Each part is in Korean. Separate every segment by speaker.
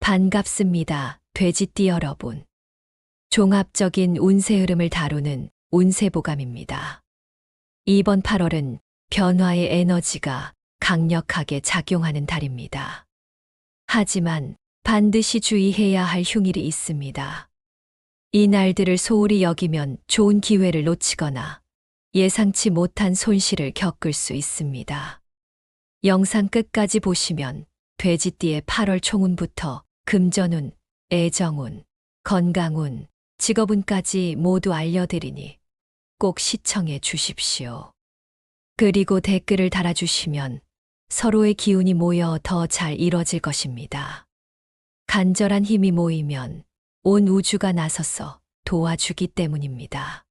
Speaker 1: 반갑습니다, 돼지띠 여러분. 종합적인 운세 흐름을 다루는 운세보감입니다. 이번 8월은 변화의 에너지가 강력하게 작용하는 달입니다. 하지만 반드시 주의해야 할 흉일이 있습니다. 이 날들을 소홀히 여기면 좋은 기회를 놓치거나 예상치 못한 손실을 겪을 수 있습니다. 영상 끝까지 보시면 돼지띠의 8월 총운부터 금전운, 애정운, 건강운, 직업운까지 모두 알려드리니 꼭 시청해 주십시오. 그리고 댓글을 달아주시면 서로의 기운이 모여 더 잘 이뤄질 것입니다. 간절한 힘이 모이면 온 우주가 나서서 도와주기 때문입니다.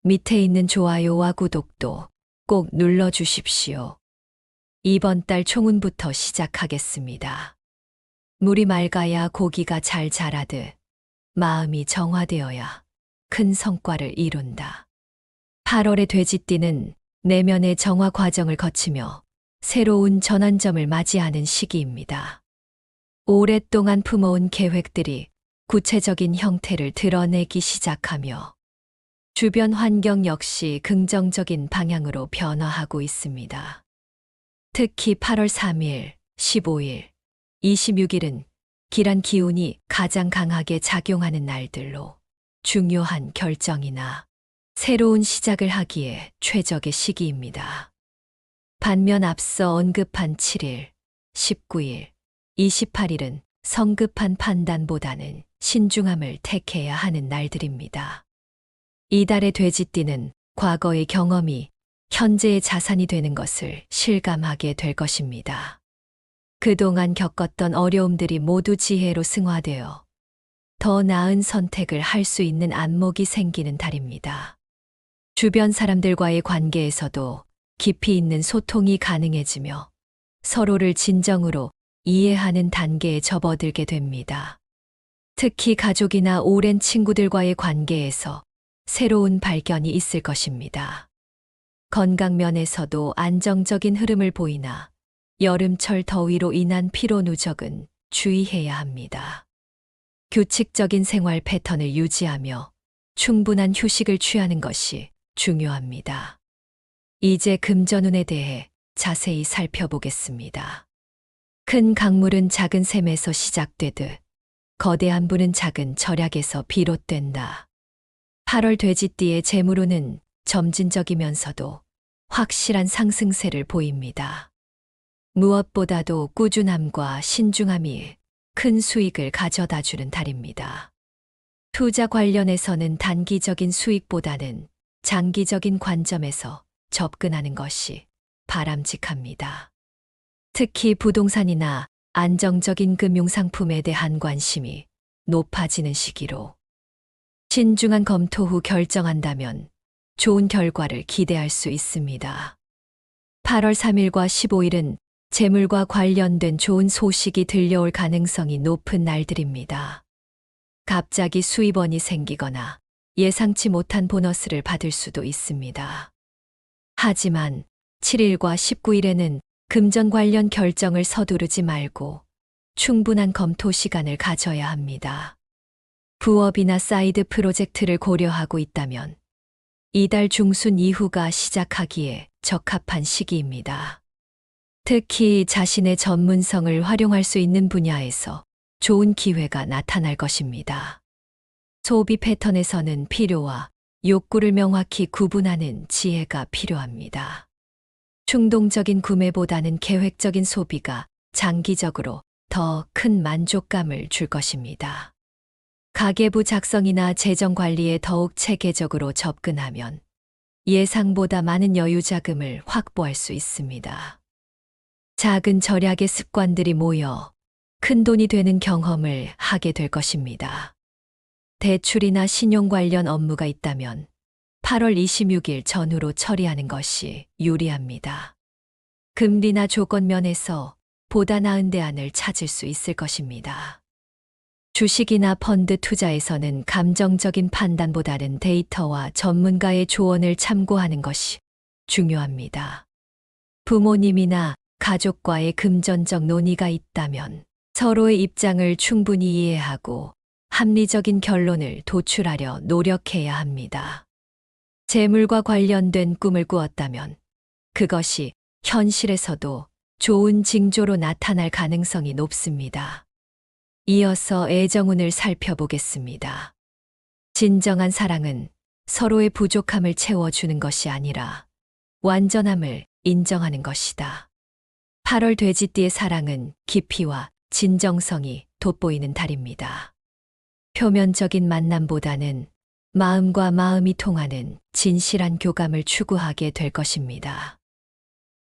Speaker 1: 밑에 있는 좋아요와 구독도 꼭 눌러주십시오. 이번 달 총운부터 시작하겠습니다. 물이 맑아야 고기가 잘 자라듯 마음이 정화되어야 큰 성과를 이룬다. 8월의 돼지띠는 내면의 정화 과정을 거치며 새로운 전환점을 맞이하는 시기입니다. 오랫동안 품어온 계획들이 구체적인 형태를 드러내기 시작하며 주변 환경 역시 긍정적인 방향으로 변화하고 있습니다. 특히 8월 3일, 15일, 26일은 기란 기운이 가장 강하게 작용하는 날들로 중요한 결정이나 새로운 시작을 하기에 최적의 시기입니다. 반면 앞서 언급한 7일, 19일, 28일은 성급한 판단보다는 신중함을 택해야 하는 날들입니다. 이달의 돼지띠는 과거의 경험이 현재의 자산이 되는 것을 실감하게 될 것입니다. 그동안 겪었던 어려움들이 모두 지혜로 승화되어 더 나은 선택을 할 수 있는 안목이 생기는 달입니다. 주변 사람들과의 관계에서도 깊이 있는 소통이 가능해지며 서로를 진정으로 이해하는 단계에 접어들게 됩니다. 특히 가족이나 오랜 친구들과의 관계에서 새로운 발견이 있을 것입니다. 건강 면에서도 안정적인 흐름을 보이나 여름철 더위로 인한 피로 누적은 주의해야 합니다. 규칙적인 생활 패턴을 유지하며 충분한 휴식을 취하는 것이 중요합니다. 이제 금전운에 대해 자세히 살펴보겠습니다. 큰 강물은 작은 샘에서 시작되듯 거대한 분은 작은 절약에서 비롯된다. 8월 돼지띠의 재물운은 점진적이면서도 확실한 상승세를 보입니다. 무엇보다도 꾸준함과 신중함이 큰 수익을 가져다주는 달입니다. 투자 관련해서는 단기적인 수익보다는 장기적인 관점에서 접근하는 것이 바람직합니다. 특히 부동산이나 안정적인 금융상품에 대한 관심이 높아지는 시기로 신중한 검토 후 결정한다면 좋은 결과를 기대할 수 있습니다. 8월 3일과 15일은 재물과 관련된 좋은 소식이 들려올 가능성이 높은 날들입니다. 갑자기 수입원이 생기거나 예상치 못한 보너스를 받을 수도 있습니다. 하지만 7일과 19일에는 금전 관련 결정을 서두르지 말고 충분한 검토 시간을 가져야 합니다. 부업이나 사이드 프로젝트를 고려하고 있다면 이달 중순 이후가 시작하기에 적합한 시기입니다. 특히 자신의 전문성을 활용할 수 있는 분야에서 좋은 기회가 나타날 것입니다. 소비 패턴에서는 필요와 욕구를 명확히 구분하는 지혜가 필요합니다. 충동적인 구매보다는 계획적인 소비가 장기적으로 더 큰 만족감을 줄 것입니다. 가계부 작성이나 재정 관리에 더욱 체계적으로 접근하면 예상보다 많은 여유 자금을 확보할 수 있습니다. 작은 절약의 습관들이 모여 큰 돈이 되는 경험을 하게 될 것입니다. 대출이나 신용 관련 업무가 있다면 8월 26일 전후로 처리하는 것이 유리합니다. 금리나 조건 면에서 보다 나은 대안을 찾을 수 있을 것입니다. 주식이나 펀드 투자에서는 감정적인 판단보다는 데이터와 전문가의 조언을 참고하는 것이 중요합니다. 부모님이나 가족과의 금전적 논의가 있다면 서로의 입장을 충분히 이해하고 합리적인 결론을 도출하려 노력해야 합니다. 재물과 관련된 꿈을 꾸었다면 그것이 현실에서도 좋은 징조로 나타날 가능성이 높습니다. 이어서 애정운을 살펴보겠습니다. 진정한 사랑은 서로의 부족함을 채워주는 것이 아니라 완전함을 인정하는 것이다. 8월 돼지띠의 사랑은 깊이와 진정성이 돋보이는 달입니다. 표면적인 만남보다는 마음과 마음이 통하는 진실한 교감을 추구하게 될 것입니다.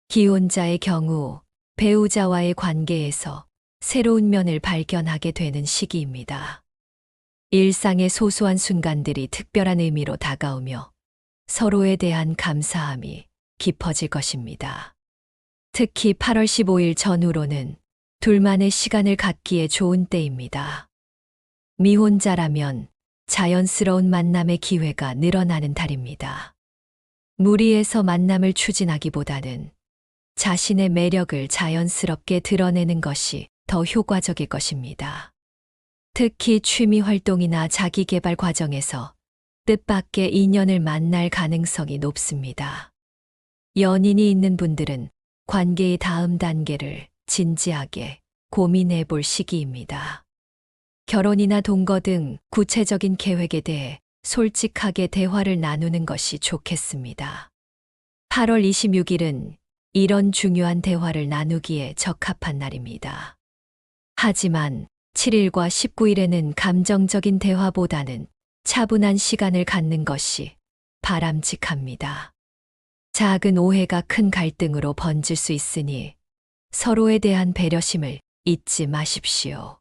Speaker 1: 기혼자의 경우 배우자와의 관계에서 새로운 면을 발견하게 되는 시기입니다. 일상의 소소한 순간들이 특별한 의미로 다가오며 서로에 대한 감사함이 깊어질 것입니다. 특히 8월 15일 전후로는 둘만의 시간을 갖기에 좋은 때입니다. 미혼자라면 자연스러운 만남의 기회가 늘어나는 달입니다. 무리해서 만남을 추진하기보다는 자신의 매력을 자연스럽게 드러내는 것이 더 효과적일 것입니다. 특히 취미 활동이나 자기 개발 과정에서 뜻밖의 인연을 만날 가능성이 높습니다. 연인이 있는 분들은 관계의 다음 단계를 진지하게 고민해 볼 시기입니다. 결혼이나 동거 등 구체적인 계획에 대해 솔직하게 대화를 나누는 것이 좋겠습니다. 8월 26일은 이런 중요한 대화를 나누기에 적합한 날입니다. 하지만 7일과 19일에는 감정적인 대화보다는 차분한 시간을 갖는 것이 바람직합니다. 작은 오해가 큰 갈등으로 번질 수 있으니 서로에 대한 배려심을 잊지 마십시오.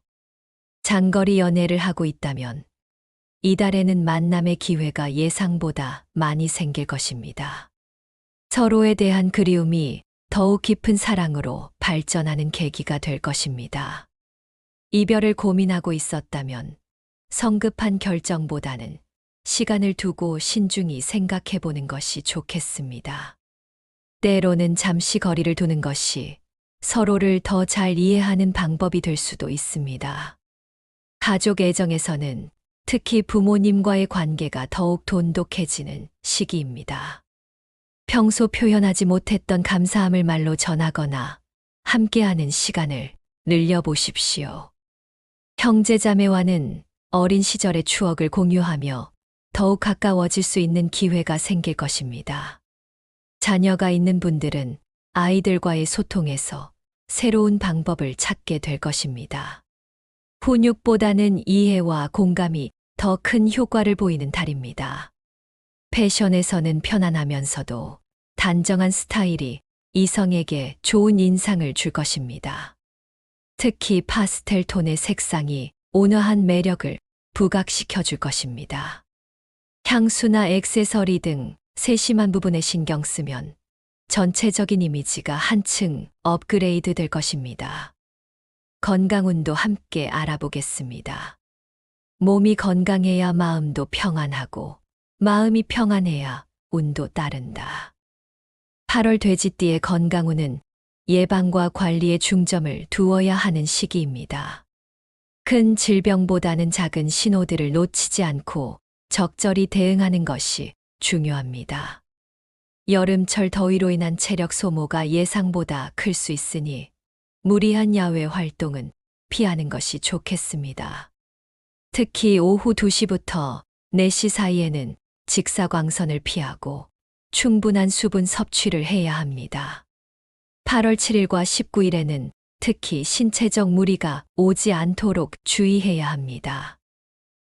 Speaker 1: 장거리 연애를 하고 있다면 이달에는 만남의 기회가 예상보다 많이 생길 것입니다. 서로에 대한 그리움이 더욱 깊은 사랑으로 발전하는 계기가 될 것입니다. 이별을 고민하고 있었다면 성급한 결정보다는 시간을 두고 신중히 생각해 보는 것이 좋겠습니다. 때로는 잠시 거리를 두는 것이 서로를 더 잘 이해하는 방법이 될 수도 있습니다. 가족 애정에서는 특히 부모님과의 관계가 더욱 돈독해지는 시기입니다. 평소 표현하지 못했던 감사함을 말로 전하거나 함께하는 시간을 늘려보십시오. 형제자매와는 어린 시절의 추억을 공유하며 더욱 가까워질 수 있는 기회가 생길 것입니다. 자녀가 있는 분들은 아이들과의 소통에서 새로운 방법을 찾게 될 것입니다. 훈육보다는 이해와 공감이 더 큰 효과를 보이는 달입니다. 패션에서는 편안하면서도 단정한 스타일이 이성에게 좋은 인상을 줄 것입니다. 특히 파스텔 톤의 색상이 온화한 매력을 부각시켜 줄 것입니다. 향수나 액세서리 등 세심한 부분에 신경 쓰면 전체적인 이미지가 한층 업그레이드 될 것입니다. 건강운도 함께 알아보겠습니다. 몸이 건강해야 마음도 평안하고 마음이 평안해야 운도 따른다. 8월 돼지띠의 건강운은 예방과 관리에 중점을 두어야 하는 시기입니다. 큰 질병보다는 작은 신호들을 놓치지 않고 적절히 대응하는 것이 중요합니다. 여름철 더위로 인한 체력 소모가 예상보다 클 수 있으니 무리한 야외 활동은 피하는 것이 좋겠습니다. 특히 오후 2시부터 4시 사이에는 직사광선을 피하고 충분한 수분 섭취를 해야 합니다. 8월 7일과 19일에는 특히 신체적 무리가 오지 않도록 주의해야 합니다.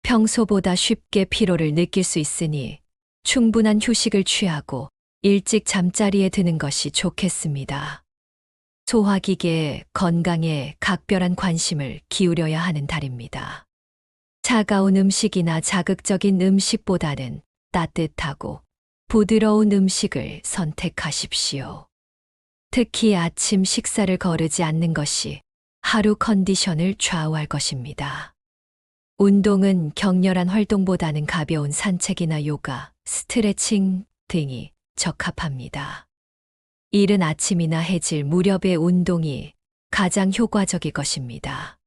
Speaker 1: 평소보다 쉽게 피로를 느낄 수 있으니 충분한 휴식을 취하고 일찍 잠자리에 드는 것이 좋겠습니다. 소화기계 건강에 각별한 관심을 기울여야 하는 달입니다. 차가운 음식이나 자극적인 음식보다는 따뜻하고 부드러운 음식을 선택하십시오. 특히 아침 식사를 거르지 않는 것이 하루 컨디션을 좌우할 것입니다. 운동은 격렬한 활동보다는 가벼운 산책이나 요가, 스트레칭 등이 적합합니다. 이른 아침이나 해질 무렵의 운동이 가장 효과적일 것입니다.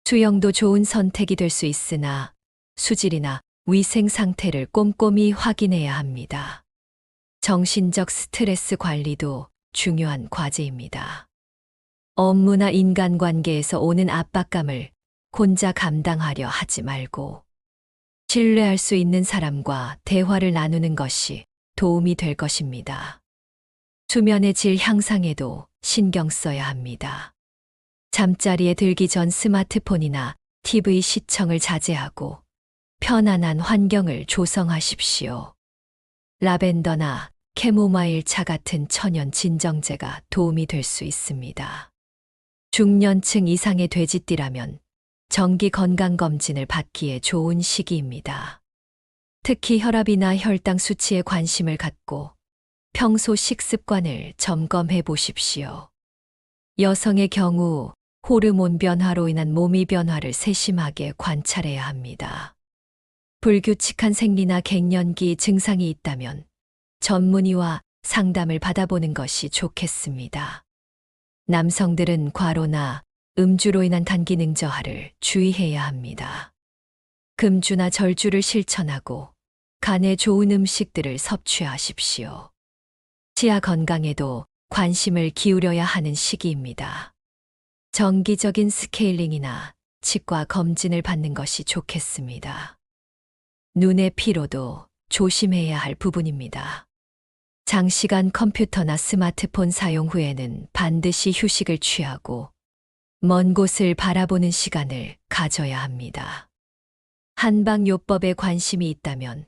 Speaker 1: 수영도 좋은 선택이 될 수 있으나 수질이나 위생 상태를 꼼꼼히 확인해야 합니다. 정신적 스트레스 관리도 중요한 과제입니다. 업무나 인간관계에서 오는 압박감을 혼자 감당하려 하지 말고 신뢰할 수 있는 사람과 대화를 나누는 것이 도움이 될 것입니다. 수면의 질 향상에도 신경 써야 합니다. 잠자리에 들기 전 스마트폰이나 TV 시청을 자제하고 편안한 환경을 조성하십시오. 라벤더나 캐모마일 차 같은 천연 진정제가 도움이 될 수 있습니다. 중년층 이상의 돼지띠라면 정기 건강검진을 받기에 좋은 시기입니다. 특히 혈압이나 혈당 수치에 관심을 갖고 평소 식습관을 점검해 보십시오. 여성의 경우 호르몬 변화로 인한 몸의 변화를 세심하게 관찰해야 합니다. 불규칙한 생리나 갱년기 증상이 있다면 전문의와 상담을 받아보는 것이 좋겠습니다. 남성들은 과로나 음주로 인한 단기능 저하를 주의해야 합니다. 금주나 절주를 실천하고 간에 좋은 음식들을 섭취하십시오. 치아 건강에도 관심을 기울여야 하는 시기입니다. 정기적인 스케일링이나 치과 검진을 받는 것이 좋겠습니다. 눈의 피로도 조심해야 할 부분입니다. 장시간 컴퓨터나 스마트폰 사용 후에는 반드시 휴식을 취하고 먼 곳을 바라보는 시간을 가져야 합니다. 한방요법에 관심이 있다면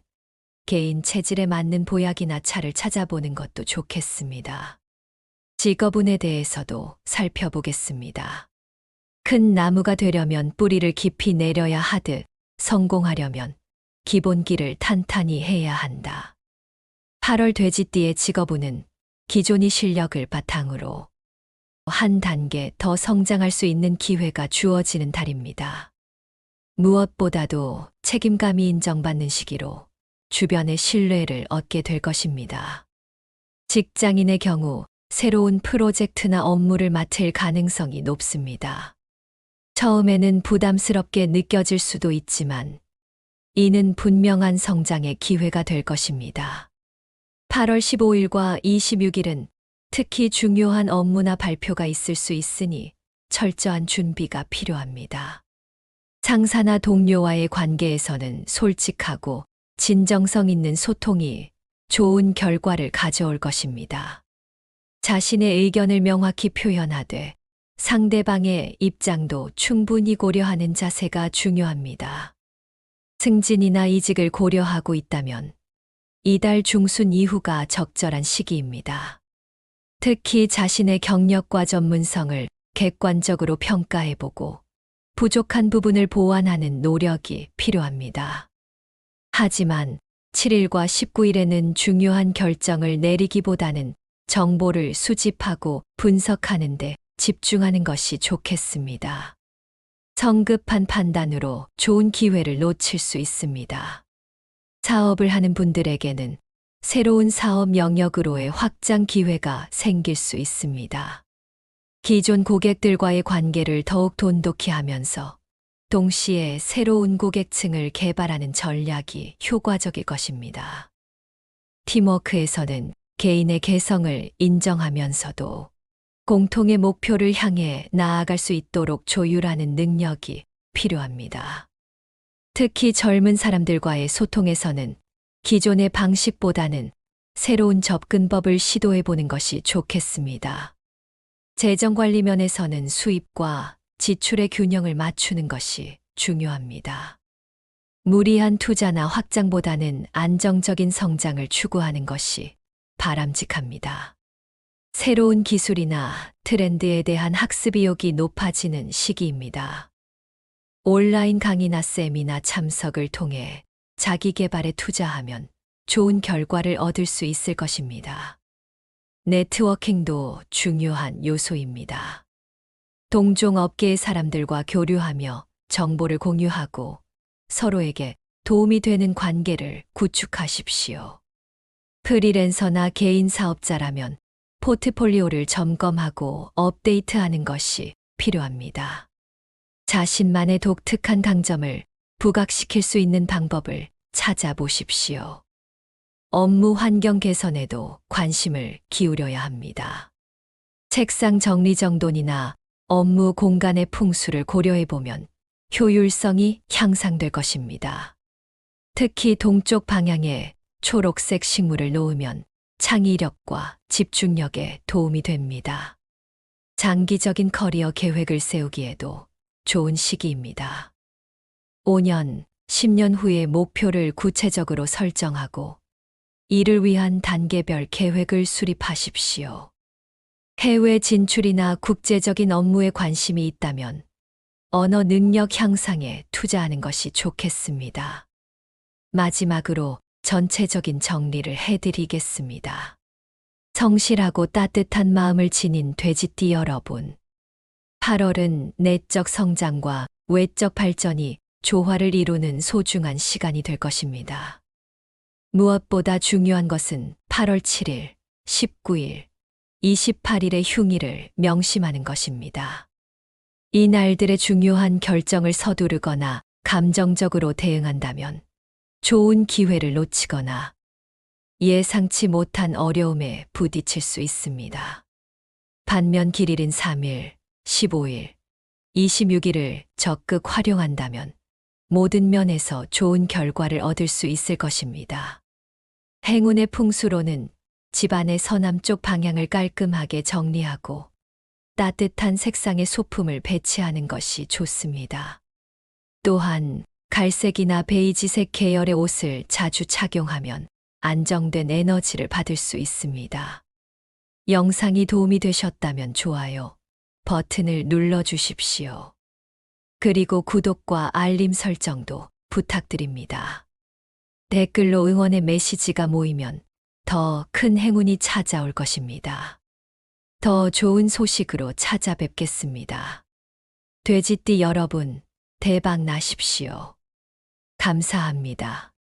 Speaker 1: 개인 체질에 맞는 보약이나 차를 찾아보는 것도 좋겠습니다. 직업운에 대해서도 살펴보겠습니다. 큰 나무가 되려면 뿌리를 깊이 내려야 하듯 성공하려면 기본기를 탄탄히 해야 한다. 8월 돼지띠의 직업운은 기존의 실력을 바탕으로 한 단계 더 성장할 수 있는 기회가 주어지는 달입니다. 무엇보다도 책임감이 인정받는 시기로 주변의 신뢰를 얻게 될 것입니다. 직장인의 경우 새로운 프로젝트나 업무를 맡을 가능성이 높습니다. 처음에는 부담스럽게 느껴질 수도 있지만 이는 분명한 성장의 기회가 될 것입니다. 8월 15일과 26일은 특히 중요한 업무나 발표가 있을 수 있으니 철저한 준비가 필요합니다. 상사나 동료와의 관계에서는 솔직하고 진정성 있는 소통이 좋은 결과를 가져올 것입니다. 자신의 의견을 명확히 표현하되 상대방의 입장도 충분히 고려하는 자세가 중요합니다. 승진이나 이직을 고려하고 있다면 이달 중순 이후가 적절한 시기입니다. 특히 자신의 경력과 전문성을 객관적으로 평가해보고 부족한 부분을 보완하는 노력이 필요합니다. 하지만 7일과 19일에는 중요한 결정을 내리기보다는 정보를 수집하고 분석하는 데 집중하는 것이 좋겠습니다. 성급한 판단으로 좋은 기회를 놓칠 수 있습니다. 사업을 하는 분들에게는 새로운 사업 영역으로의 확장 기회가 생길 수 있습니다. 기존 고객들과의 관계를 더욱 돈독히 하면서 동시에 새로운 고객층을 개발하는 전략이 효과적일 것입니다. 팀워크에서는 개인의 개성을 인정하면서도 공통의 목표를 향해 나아갈 수 있도록 조율하는 능력이 필요합니다. 특히 젊은 사람들과의 소통에서는 기존의 방식보다는 새로운 접근법을 시도해보는 것이 좋겠습니다. 재정관리 면에서는 수입과 지출의 균형을 맞추는 것이 중요합니다. 무리한 투자나 확장보다는 안정적인 성장을 추구하는 것이 바람직합니다. 새로운 기술이나 트렌드에 대한 학습 의욕이 높아지는 시기입니다. 온라인 강의나 세미나 참석을 통해 자기 개발에 투자하면 좋은 결과를 얻을 수 있을 것입니다. 네트워킹도 중요한 요소입니다. 동종 업계의 사람들과 교류하며 정보를 공유하고 서로에게 도움이 되는 관계를 구축하십시오. 프리랜서나 개인 사업자라면 포트폴리오를 점검하고 업데이트하는 것이 필요합니다. 자신만의 독특한 강점을 부각시킬 수 있는 방법을 찾아보십시오. 업무 환경 개선에도 관심을 기울여야 합니다. 책상 정리정돈이나 업무 공간의 풍수를 고려해보면 효율성이 향상될 것입니다. 특히 동쪽 방향에 초록색 식물을 놓으면 창의력과 집중력에 도움이 됩니다. 장기적인 커리어 계획을 세우기에도 좋은 시기입니다. 5년, 10년 후의 목표를 구체적으로 설정하고 이를 위한 단계별 계획을 수립하십시오. 해외 진출이나 국제적인 업무에 관심이 있다면 언어 능력 향상에 투자하는 것이 좋겠습니다. 마지막으로 전체적인 정리를 해드리겠습니다. 성실하고 따뜻한 마음을 지닌 돼지띠 여러분. 8월은 내적 성장과 외적 발전이 조화를 이루는 소중한 시간이 될 것입니다. 무엇보다 중요한 것은 8월 7일, 19일, 28일의 흉일을 명심하는 것입니다. 이 날들의 중요한 결정을 서두르거나 감정적으로 대응한다면 좋은 기회를 놓치거나 예상치 못한 어려움에 부딪힐 수 있습니다. 반면 길일인 3일, 15일, 26일을 적극 활용한다면 모든 면에서 좋은 결과를 얻을 수 있을 것입니다. 행운의 풍수로는 집안의 서남쪽 방향을 깔끔하게 정리하고 따뜻한 색상의 소품을 배치하는 것이 좋습니다. 또한 갈색이나 베이지색 계열의 옷을 자주 착용하면 안정된 에너지를 받을 수 있습니다. 영상이 도움이 되셨다면 좋아요 버튼을 눌러주십시오. 그리고 구독과 알림 설정도 부탁드립니다. 댓글로 응원의 메시지가 모이면 더 큰 행운이 찾아올 것입니다. 더 좋은 소식으로 찾아뵙겠습니다. 돼지띠 여러분, 대박 나십시오. 감사합니다.